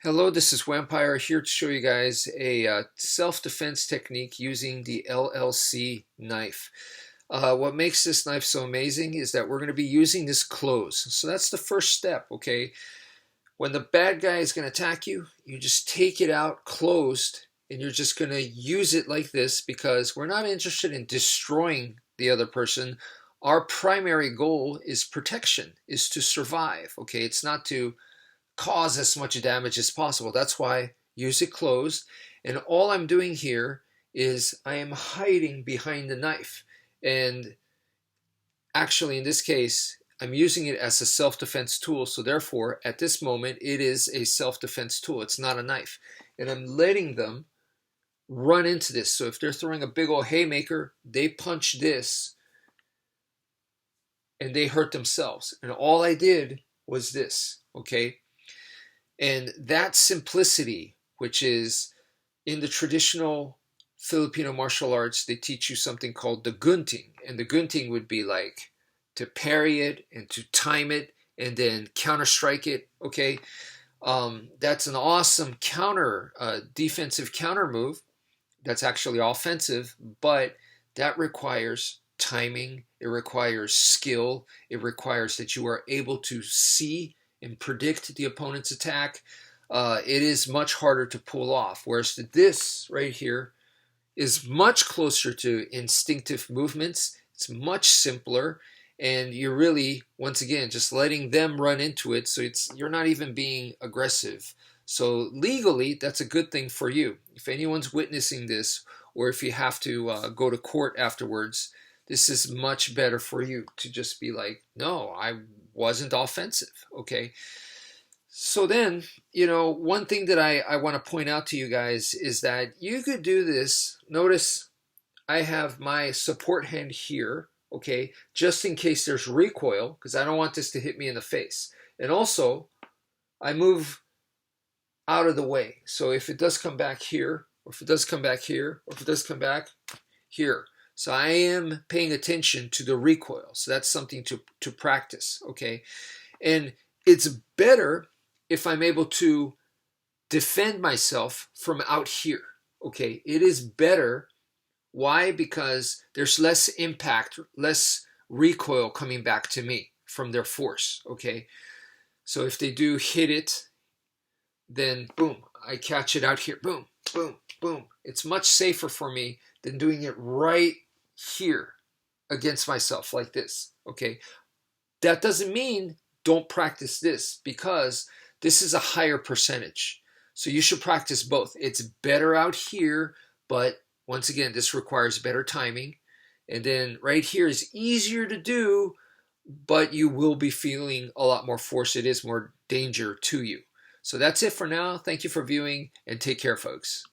Hello, this is wmpyr here to show you guys a self-defense technique using the LLC knife. What makes this knife so amazing is that we're going to be using this closed. So that's the first step, okay? When the bad guy is going to attack you, you just take it out closed and you're just going to use it like this because we're not interested in destroying the other person. Our primary goal is protection, is to survive, okay? It's not to cause as much damage as possible. That's why use it closed. And all I'm doing here is I am hiding behind the knife. And actually, in this case, I'm using it as a self-defense tool. So therefore, at this moment, it is a self-defense tool. It's not a knife. And I'm letting them run into this. So if they're throwing a big old haymaker, they punch this and they hurt themselves. And all I did was this, okay? And that simplicity, which is in the traditional Filipino martial arts, they teach you something called the gunting. And the gunting would be like to parry it and to time it and then counter strike it, okay? That's an awesome defensive counter move. That's actually offensive, but that requires timing. It requires skill. It requires that you are able to see and predict the opponent's attack. It is much harder to pull off. Whereas this right here is much closer to instinctive movements. It's much simpler. And you're really, once again, just letting them run into it. So you're not even being aggressive. So legally, that's a good thing for you. If anyone's witnessing this, or if you have to go to court afterwards, this is much better for you to just be like, no, I wasn't offensive, okay? So then, one thing that I want to point out to you guys is that you could do this. Notice I have my support hand here, okay, just in case there's recoil, because I don't want this to hit me in the face. And also, I move out of the way. So if it does come back here, or if it does come back here, or if it does come back here. So I am paying attention to the recoil. So that's something to practice, okay? And it's better if I'm able to defend myself from out here, okay? It is better. Why? Because there's less impact, less recoil coming back to me from their force, okay? So if they do hit it, then boom, I catch it out here. Boom, boom, boom. It's much safer for me than doing it right here against myself like this, okay? That doesn't mean don't practice this, because this is a higher percentage. So you should practice both. It's better out here, but once again, this requires better timing. And then right here is easier to do, but you will be feeling a lot more force. It is more danger to you. So that's it for now. Thank you for viewing, and take care, folks.